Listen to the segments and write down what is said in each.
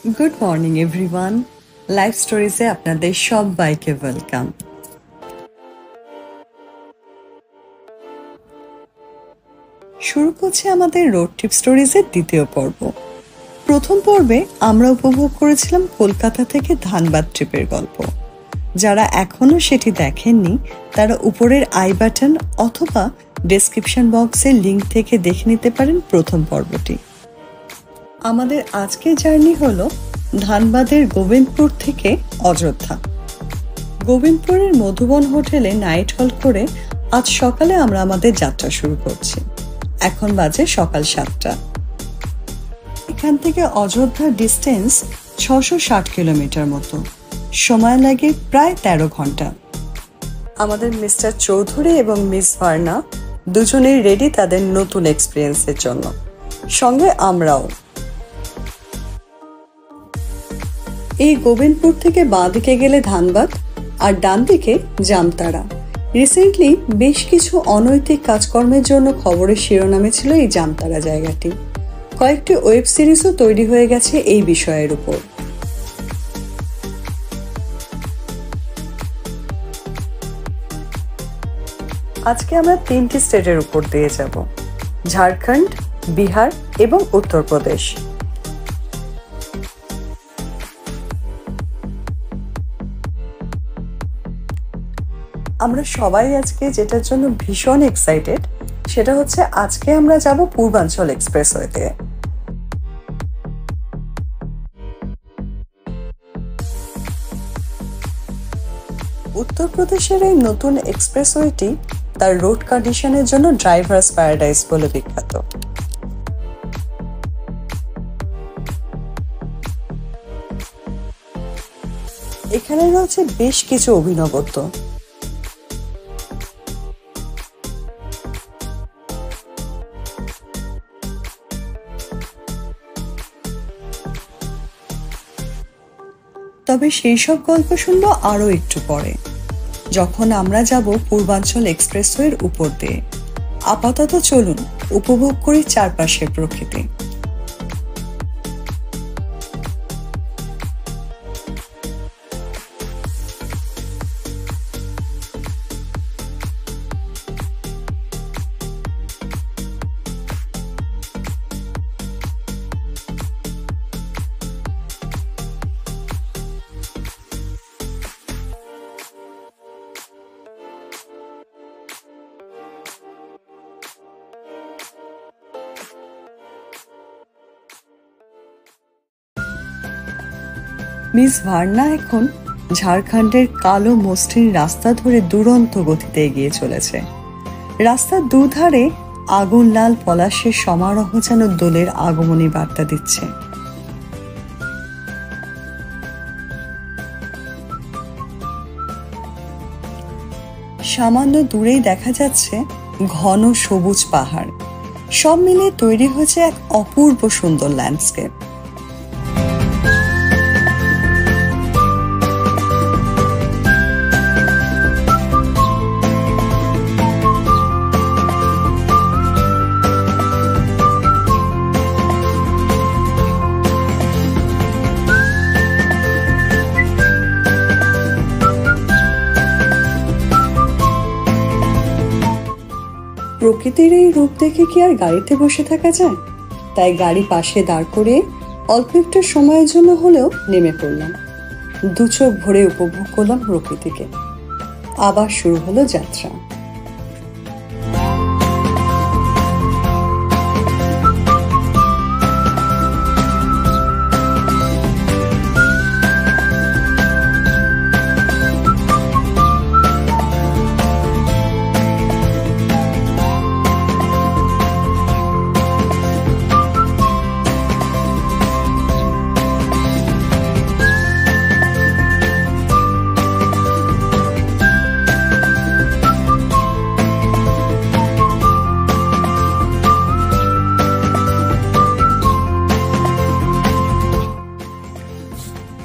Good morning everyone. Life স্টোরিজে আপনাদের সবাইকে welcome. শুরু করছে আমাদের রোড ট্রিপ স্টোরিজের দ্বিতীয় পর্ব। প্রথম পর্বে আমরা উপভোগ করেছিলাম কলকাতা থেকে ধানবাদ ট্রিপের গল্প। যারা এখনো সেটি দেখেননি তারা উপরের আই বাটন অথবা ডেসক্রিপশন বক্সের লিঙ্ক থেকে দেখে নিতে পারেন প্রথম পর্বটি। আমাদের আজকের জার্নি হলো ধানবাদের গোবিন্দপুর থেকে অযোধ্যা। গোবিন্দপুরের মধুবন হোটেলে নাইট হল করে আজ সকালে আমরা আমাদের যাত্রা শুরু করছি। এখন বাজে সকাল 7টা। এখান থেকে অযোধ্যার ডিস্টেন্স 660 কিলোমিটার মতো, সময় লাগে প্রায় 13 ঘন্টা। আমাদের মিস্টার চৌধুরী এবং মিস ভার্না দুজনেই রেডি তাদের নতুন এক্সপিরিয়েন্সের জন্য, সঙ্গে আমরাও। এই গোবিন্দপুর থেকে বাঁ দিকে গেলে ধানবাদ আর ডান দিকে জামতারা। রিসেন্টলি বেশ কিছু অনৈতিক কাজকর্মের জন্য খবরের শিরোনামে ছিল এই জামতারা জায়গাটি। কয়েকটি ওয়েব সিরিজও তৈরি হয়ে গেছে এই বিষয়ের উপর। আজকে আমরা 3টি স্টেটের উপর দিয়ে যাব: ঝাড়খণ্ড, বিহার এবং উত্তরপ্রদেশ। আমরা সবাই আজকে যেটার জন্য ভীষণ এক্সাইটেড সেটা হচ্ছে আজকে আমরা যাব পূর্বাঞ্চল এক্সপ্রেসওয়েতে। উত্তরপ্রদেশের এই নতুন এক্সপ্রেসওয়েটি তার রোড কন্ডিশনের জন্য ড্রাইভার্স প্যারাডাইস বলে বিখ্যাত। এখানে রয়েছে বেশ কিছু অভিনবত্ব। তবে সেই সব গল্প শুনবো আরো একটু পরে, যখন আমরা যাব পূর্বাঞ্চল এক্সপ্রেসওয়ের উপর দিয়ে। আপাতত চলুন উপভোগ করি চারপাশের প্রকৃতি। মিস ভার্না এখন ঝাড়খণ্ডের কালো মসৃণ রাস্তা ধরে দুরন্ত গতিতে এগিয়ে চলেছে। রাস্তার দুধারে আগুন লাল পলাশের সমারোহ যেন দোলের আগমনী বার্তা দিচ্ছে। সামান্য দূরেই দেখা যাচ্ছে ঘন সবুজ পাহাড়। সব মিলিয়ে তৈরি হয়েছে এক অপূর্ব সুন্দর ল্যান্ডস্কেপ। প্রকৃতির এই রূপ দেখে কি আর গাড়িতে বসে থাকা যায়? তাই গাড়ি পাশে দাঁড় করে অল্প একটু সময়ের জন্য হলেও নেমে পড়লাম। দু চোখ ভরে উপভোগ করলাম প্রকৃতিকে। আবার শুরু হলো যাত্রা।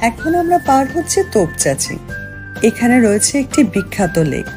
এখন আমরা পার হচ্ছে তোপচাচি। এখানে রয়েছে একটি বিখ্যাত লেক।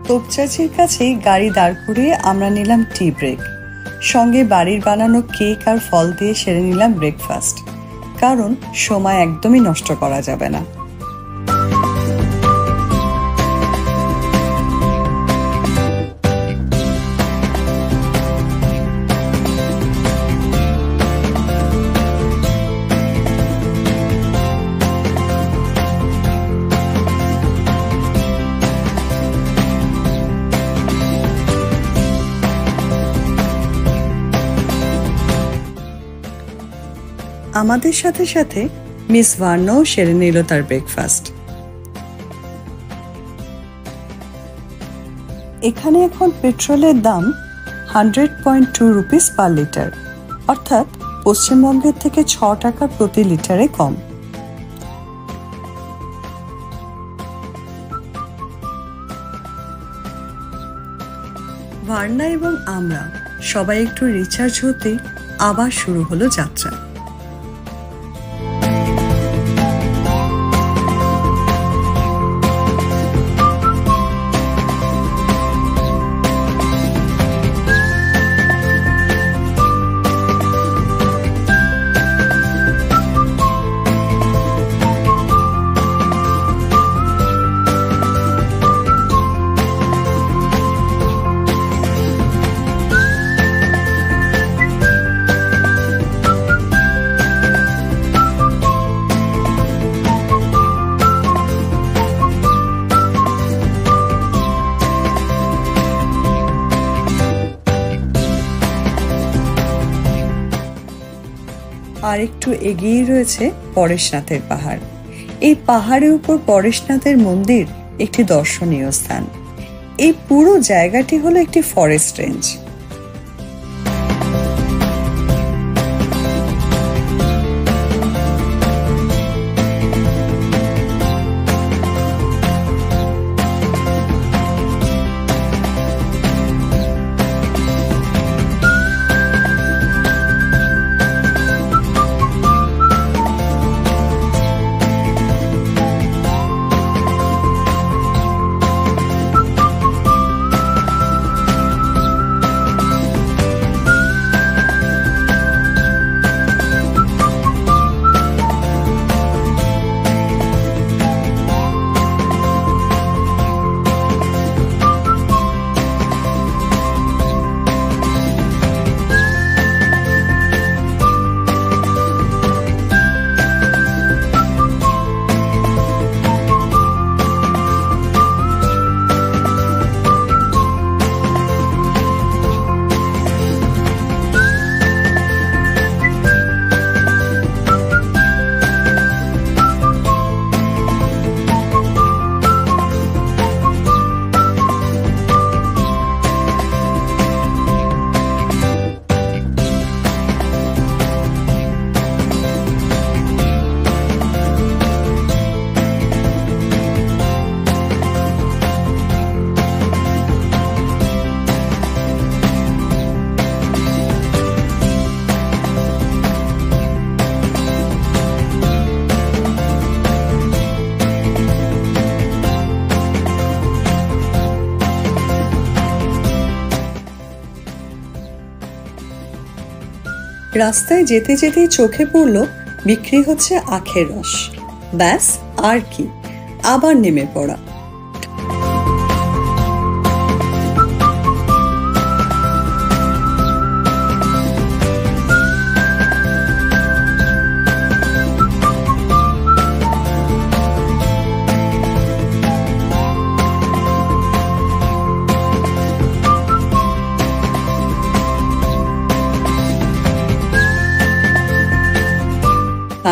তোপচাচির কাছেই গাড়ি দাঁড় করিয়ে আমরা নিলাম টি ব্রেক, সঙ্গে বাড়ির বানানো কেক আর ফল দিয়ে সেরে নিলাম ব্রেকফাস্ট, কারণ সময় একদমই নষ্ট করা যাবে না। আমাদের সাথে সাথে মিস ভার্নাও সেরে নিল তার ব্রেকফাস্ট। এখানে এখন পেট্রোলের দাম 100.2 রুপিস পার লিটার, অর্থাৎ পশ্চিমবঙ্গের থেকে 6 টাকা প্রতি লিটারে কম। ভার্না এবং আমরা সবাই একটু রিচার্জ হতেই আবার শুরু হলো যাত্রা। আর একটু এগিয়ে রয়েছে পরেশনাথের পাহাড়। এই পাহাড়ের উপর পরেশনাথের মন্দির একটি দর্শনীয় স্থান। এই পুরো জায়গাটি হলো একটি ফরেস্ট রেঞ্জ। রাস্তায় যেতে যেতেই চোখে পড়ল বিক্রি হচ্ছে আখের রস। ব্যাস, আর কি, আবার নেমে পড়া।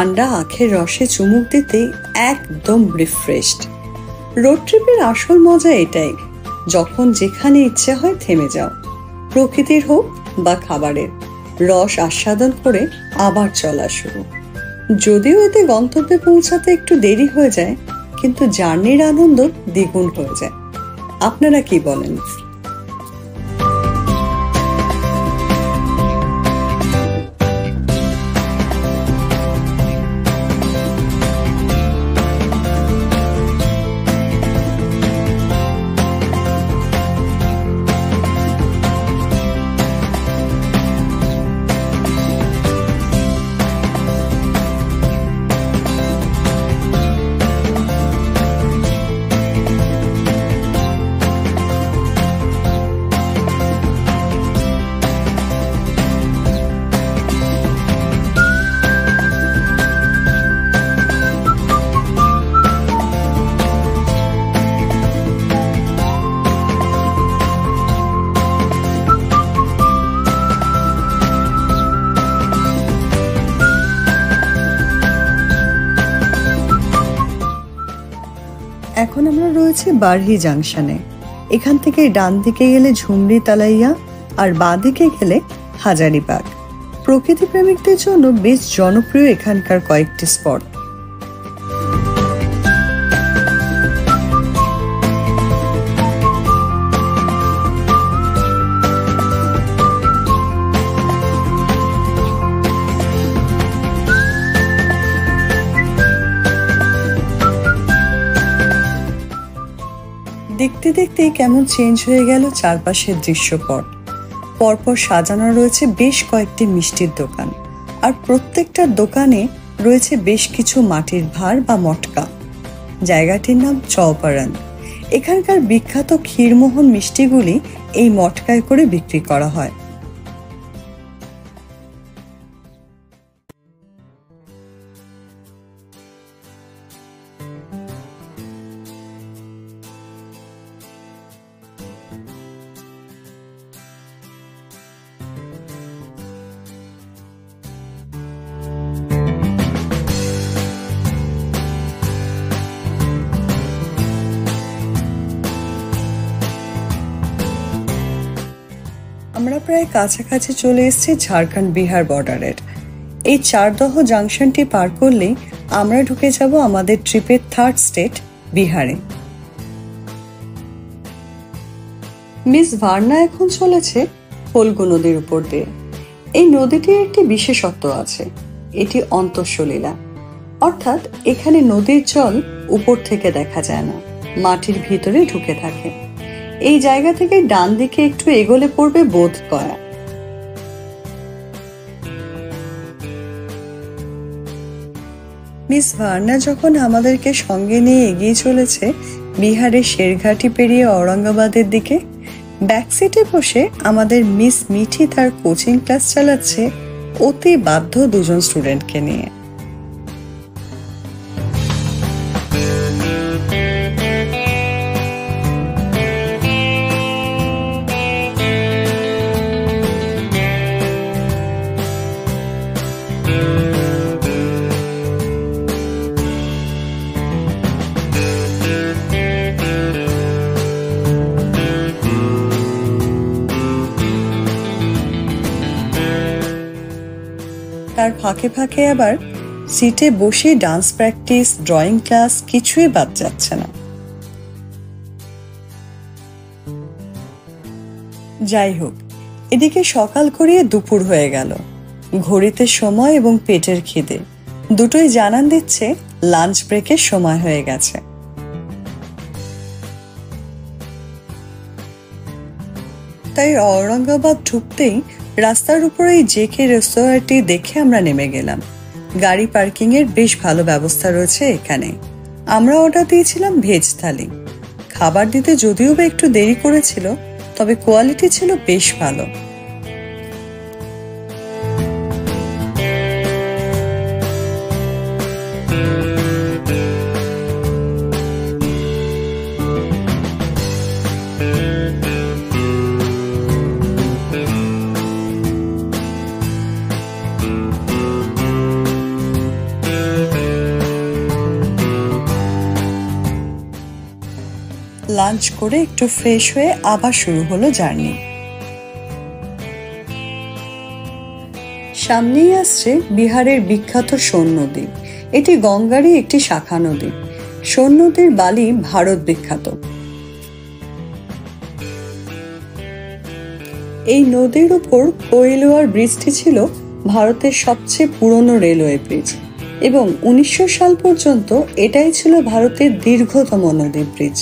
ঠান্ডা আখের রসে চুমুক দিতে একদম রিফ্রেশড। রোড ট্রিপের আসল মজা এটাই, যখন যেখানে ইচ্ছে হয় থেমে যাও, প্রকৃতির হোক বা খাবারের, রস আস্বাদন করে আবার চলা শুরু। যদিও এতে গন্তব্যে পৌঁছাতে একটু দেরি হয়ে যায়, কিন্তু জার্নির আনন্দ দ্বিগুণ হয়ে যায়। আপনারা কি বলেন? এখন আমরা রয়েছি বারহি জাংশনে। এখান থেকে ডান দিকে গেলে ঝুমরি তালাইয়া আর বাঁ দিকে গেলে হাজারিবাগ। প্রকৃতি প্রেমিকদের জন্য বেশ জনপ্রিয় এখানকার কয়েকটি স্পট। দেখতে দেখতে কেমন চেঞ্জ হয়ে গেল চারপাশের দৃশ্যপট। পরপর সাজানো রয়েছে বেশ কয়েকটি মিষ্টির দোকান, আর প্রত্যেকটা দোকানে রয়েছে বেশ কিছু মাটির ভাঁড় বা মটকা। জায়গাটির নাম চৌপারন। এখানকার বিখ্যাত ক্ষীরমোহন মিষ্টিগুলি এই মটকায় করে বিক্রি করা হয়। আমরা প্রায় কাছাকাছি চলে এসেছি ঝাড়খণ্ড বিহার বর্ডারের। এই চারদহ জাংশনটি পার করলেই আমরা ঢুকে যাব আমাদের ট্রিপের থার্ড স্টেট বিহারে। মিস ভার্না এখন চলেছে ফল্গু নদীর উপর দিয়ে। এই নদীটির একটি বিশেষত্ব আছে, এটি অন্তঃসলীলা, অর্থাৎ এখানে নদীর জল উপর থেকে দেখা যায় না, মাটির ভিতরে ঢুকে থাকে। এই জায়গা থেকে ডান দিকে একটু এগোলে পড়বে বোধগয়া। মিস ভার্না যখন আমাদেরকে সঙ্গে নিয়ে এগিয়ে চলেছে বিহারের শেরঘাটি পেরিয়ে ঔরঙ্গাবাদের দিকে, ব্যাকসিটে বসে আমাদের মিস মিঠি তার কোচিং ক্লাস চালাচ্ছে অতি বাধ্য দুজন স্টুডেন্টকে নিয়ে। তার ফাঁকে ফাঁকে আবার সিটে বসে ডান্স প্র্যাকটিস, ড্রয়িং ক্লাস কিছুই বাদ যাচ্ছে না। যাই হোক, এদিকে সকাল করিয়ে দুপুর হয়ে গেল। ঘড়িতে সময় এবং পেটের খিদে দুটোই জানান দিচ্ছে লাঞ্চ ব্রেকের সময় হয়ে গেছে। তাই ঔরঙ্গাবাদ ঢুকতেই রাস্তার উপরে জেকে রেস্তোরাঁটি দেখে আমরা নেমে গেলাম। গাড়ি পার্কিং এর বেশ ভালো ব্যবস্থা রয়েছে এখানে। আমরা অর্ডার দিয়েছিলাম ভেজ থালি। খাবার দিতে যদিও বা একটু দেরি করেছিল, তবে কোয়ালিটি ছিল বেশ ভালো। লাঞ্চ করে একটু ফ্রেশ হয়ে আবার শুরু হলো জার্নি। সামনেই আসছে বিহারের বিখ্যাত সোন নদী। এটি গঙ্গারই একটি শাখা নদী। সোন নদীর বালি ভারত বিখ্যাত। এই নদীর উপর কোয়েলোয়ার ব্রিজটি ছিল ভারতের সবচেয়ে পুরনো রেলওয়ে ব্রিজ এবং 1900 সাল পর্যন্ত এটাই ছিল ভারতের দীর্ঘতম নদী ব্রিজ।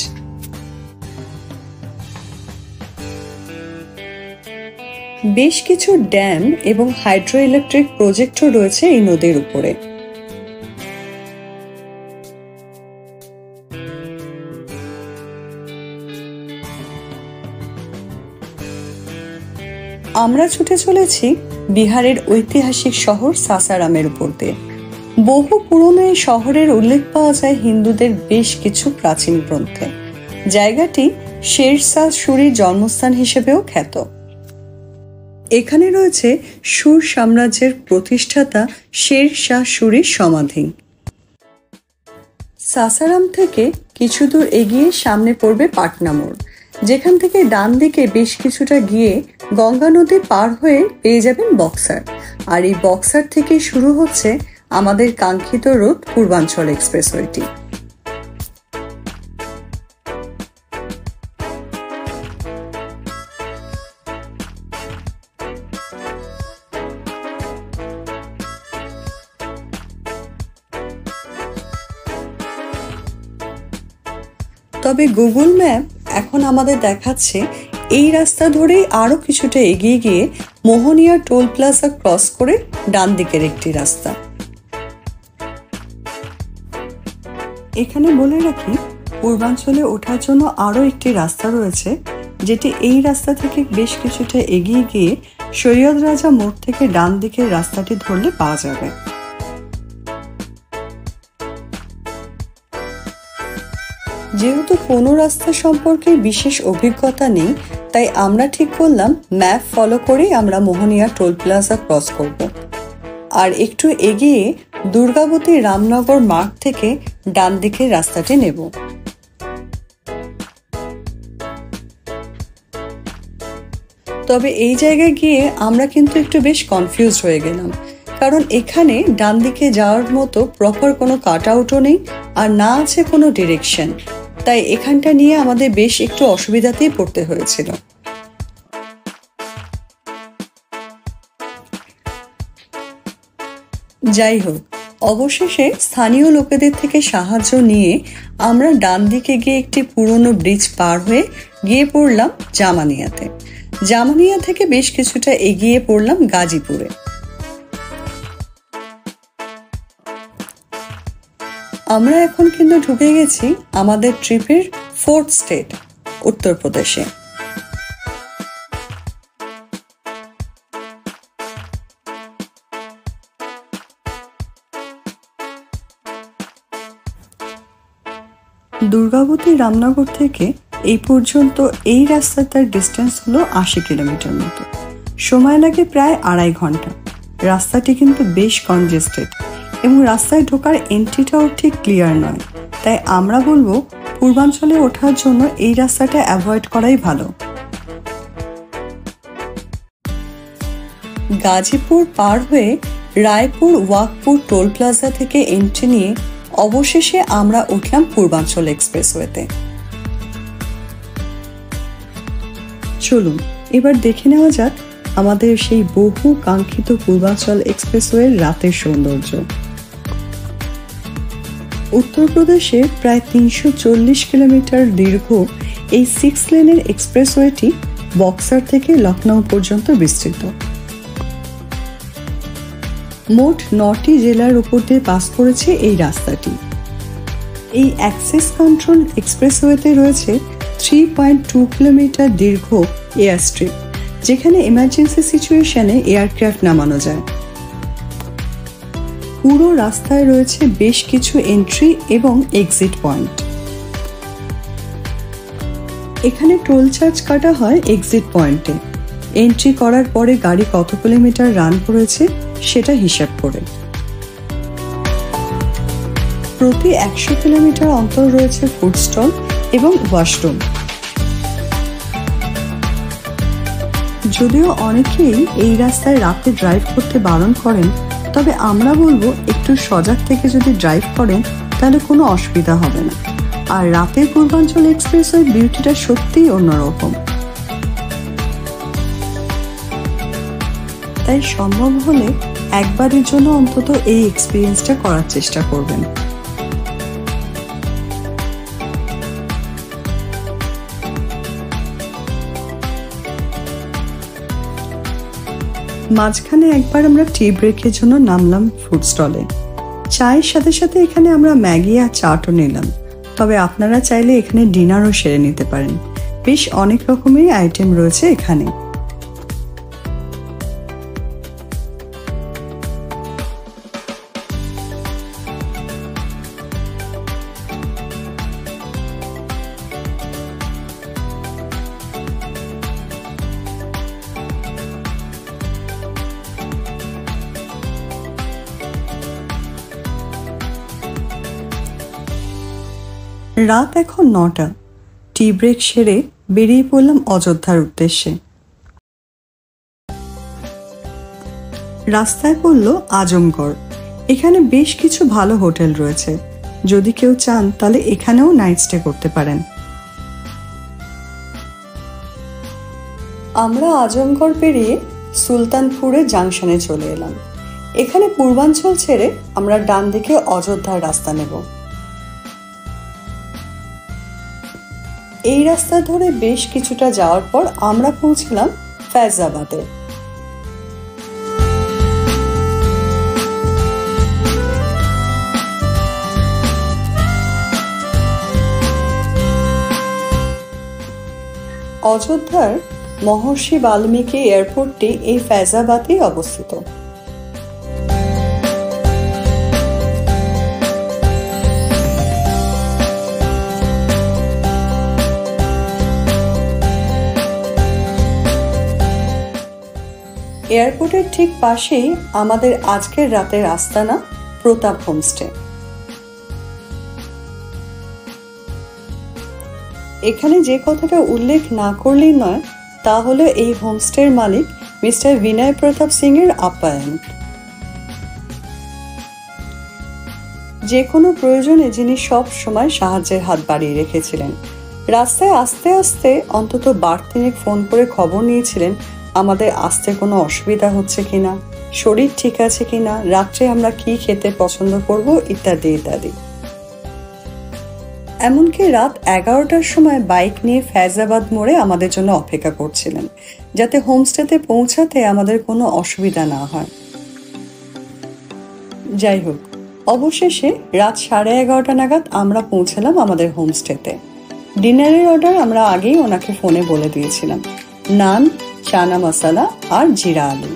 বেশ কিছু ড্যাম এবং হাইড্রো ইলেকট্রিক প্রজেক্টও রয়েছে এই নদীর উপরে। আমরা ছুটে চলেছি বিহারের ঐতিহাসিক শহর সাসারামের উপর দিয়ে। বহু পুরনো এই শহরের উল্লেখ পাওয়া যায় হিন্দুদের বেশ কিছু প্রাচীন গ্রন্থে। জায়গাটি শের শাহ সুরির জন্মস্থান হিসেবেও খ্যাত। এখানে রয়েছে সুর সাম্রাজ্যের প্রতিষ্ঠাতা শের শাহ সুরির সমাধি। সাসারাম থেকে কিছু দূর এগিয়ে সামনে পড়বে পাটনা মোড়, যেখান থেকে ডান দিকে বেশ কিছুটা গিয়ে গঙ্গা নদী পার হয়ে পেয়ে যাবেন বক্সার। আর এই বক্সার থেকে শুরু হচ্ছে আমাদের কাঙ্ক্ষিত রুট পূর্বাঞ্চল এক্সপ্রেসওয়েটি। তবে গুগল ম্যাপ এখন আমাদের দেখাচ্ছে এই রাস্তা ধরেই আরো কিছুটা এগিয়ে গিয়ে মোহনিয়া টোল প্লাজা ক্রস করে ডান দিকের একটি রাস্তা। এখানে বলে রাখি, পূর্বাঞ্চলে ওঠার জন্য আরো একটি রাস্তা রয়েছে, যেটি এই রাস্তা থেকে বেশ কিছুটা এগিয়ে গিয়ে সৈয়দ রাজা মোড় থেকে ডান দিকের রাস্তাটি ধরলে পাওয়া যাবে। যেহেতু কোনো রাস্তা সম্পর্কে বিশেষ অভিজ্ঞতা নেই, তাই আমরা ঠিক করলাম ম্যাপ ফলো করেই আমরা মোহনিয়া টোল প্লাজা ক্রস করব। আর একটু এগিয়ে দুর্গাবতী রামনগর মার্গ থেকে ডান দিকের রাস্তাটি নেব। তবে এই জায়গায় গিয়ে আমরা কিন্তু একটু বেশ কনফিউজড হয়ে গেলাম, কারণ এখানে ডান দিকে যাওয়ার মতো প্রপার কোনো কাট আউটও নেই আর না আছে কোনো ডিরেকশন। তাই এখানটা নিয়ে আমাদের বেশ একটু অসুবিধাতেই পড়তে হয়েছিল। যাই হোক, অবশেষে স্থানীয় লোকেদের থেকে সাহায্য নিয়ে আমরা ডান দিকে গিয়ে একটি পুরনো ব্রিজ পার হয়ে গিয়ে পড়লাম জামানিয়াতে। জামানিয়া থেকে বেশ কিছুটা এগিয়ে পড়লাম গাজীপুরে। আমরা এখন কিন্তু ঢুকে গেছি আমাদের ট্রিপের 4th স্টেট উত্তরপ্রদেশে। দুর্গাবতী রামনগর থেকে এই পর্যন্ত এই রাস্তাটার ডিস্টেন্স হলো 80 কিলোমিটার মতো। সময় লাগে প্রায় 2.5 ঘন্টা। রাস্তাটি কিন্তু বেশ কনজেস্টেড এবং রাস্তায় ঢোকার এন্ট্রিটাও ঠিক ক্লিয়ার নয়। তাই আমরা বলবো পূর্বাঞ্চলে ওঠার জন্য এই রাস্তাটা অ্যাভয়েড করাই ভালো। গাজীপুর পার হয়ে রায়পুর ওয়াকপুর টোল প্লাজা থেকে এন্ট্রি নিয়ে অবশেষে আমরা উঠলাম পূর্বাঞ্চল এক্সপ্রেসওয়েতে। চলুন এবার দেখে নেওয়া যাক আমাদের সেই বহু কাঙ্ক্ষিত পূর্বাঞ্চল এক্সপ্রেসওয়ের রাতের সৌন্দর্য। উত্তরপ্রদেশের প্রায় 340 কিলোমিটার দীর্ঘ এই 6 লেনের এক্সপ্রেসওয়েটি বক্সার থেকে লখনউ পর্যন্ত বিস্তৃত। মোট 9টি জেলার উপর দিয়ে পাস করেছে এই রাস্তাটি। এই অ্যাক্সেস কন্ট্রোল এক্সপ্রেসওয়েতে রয়েছে 3.2 কিলোমিটার দীর্ঘ এয়ার স্ট্রিপ, যেখানে এমার্জেন্সি সিচুয়েশনে এয়ারক্রাফট নামানো যায়। পুরো রাস্তায় রয়েছে বেশ কিছু এন্ট্রি এবং এক্সিট পয়েন্ট। এখানে টোল চার্জ কাটা হয় এক্সিট পয়েন্টে। এন্ট্রি করার পরে গাড়ি কত কিলোমিটার রান করেছে সেটা হিসাব করে। প্রতি 100 কিলোমিটার অন্তর রয়েছে ফুড স্টল এবং ওয়াশরুম। যদিও অনেকেই এই রাস্তায় রাতে ড্রাইভ করতে বারণ করেন, তবে আমরা বলবো একটু সজাগ থেকে যদি ড্রাইভ করেন তাহলে কোনো অসুবিধা হবে না। আর রাতের পূর্বাঞ্চল এক্সপ্রেসওয়ের বিউটিটা সত্যিই অন্যরকম। তাই সম্ভব হলে একবারের জন্য অন্তত এই এক্সপিরিয়েন্সটা করার চেষ্টা করবেন। মাঝখানে একবার আমরা টি ব্রেকের জন্য নামলাম ফুড স্টলে। চায়ের সাথে সাথে এখানে আমরা ম্যাগি আর চাটও নিলাম। তবে আপনারা চাইলে এখানে ডিনারও সেরে নিতে পারেন। বেশ অনেক রকমের আইটেম রয়েছে এখানে। রাত এখন 9টা। টি ব্রেক সেরে বেরিয়ে পড়লাম অযোধ্যার উদ্দেশ্যে। রাস্তায় পড়ল আজমগড়। এখানে বেশ কিছু ভালো হোটেল রয়েছে, যদি কেউ চান তাহলে এখানেও নাইট স্টে করতে পারেন। আমরা আজমগড় পেরিয়ে সুলতানপুরে জাংশনে চলে এলাম। এখানে পূর্বাঞ্চল ছেড়ে আমরা ডান দিকে অযোধ্যার রাস্তা নেব। এই রাস্তা ধরে বেশ কিছুটা যাওয়ার পর আমরা পৌঁছলাম ফৈজাবাদে। অযোধ্যার মহর্ষি বাল্মীকি এয়ারপোর্টটি এই ফৈজাবাদেই অবস্থিত। এয়ারপোর্টের ঠিক পাশেই আমাদের আজকের রাতের আস্তানা প্রতাপ হোমস্টে। এখানে যে কথাটা উল্লেখ না করলেই নয় তা হলো এই হোমস্টের মালিক মিস্টার বিনয় প্রতাপ সিং এর আপ্যায়ন। যে কোনো প্রয়োজনে যিনি সব সময় সাহায্যের হাত বাড়িয়ে রেখেছিলেন। রাস্তায় আস্তে আস্তে অন্তত বার তিনেক ফোন করে খবর নিয়েছিলেন আমাদের আসতে কোনো অসুবিধা হচ্ছে কিনা, শরীর ঠিক আছে কিনা, রাত্রে আমরা কি খেতে পছন্দ করব ইত্যাদি ইত্যাদি। এমনকি রাত 11টার সময় বাইক নিয়ে ফৈজাবাদ মোড়ে আমাদের জন্য অপেক্ষা করছিলেন, যাতে হোমস্টেতে পৌঁছাতে আমাদের কোনো অসুবিধা না হয়। যাই হোক, অবশেষে রাত 11:30 নাগাদ আমরা পৌঁছালাম আমাদের হোমস্টেতে। ডিনারের অর্ডার আমরা আগেই ওনাকে ফোনে বলে দিয়েছিলাম, নান, চানা মশলা আর জিরা আলু।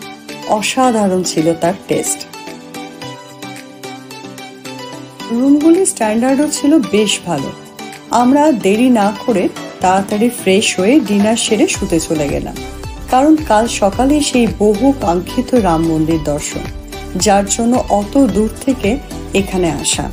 অসাধারণ ছিল তার টেস্ট। রুমগুলির স্ট্যান্ডার্ডও ছিল বেশ ভালো। আমরা দেরি না করে তাড়াতাড়ি ফ্রেশ হয়ে ডিনার সেরে শুতে চলে গেলাম, কারণ কাল সকালে সেই বহু কাঙ্ক্ষিত রাম মন্দির দর্শন, যার জন্য অত দূর থেকে এখানে আসা।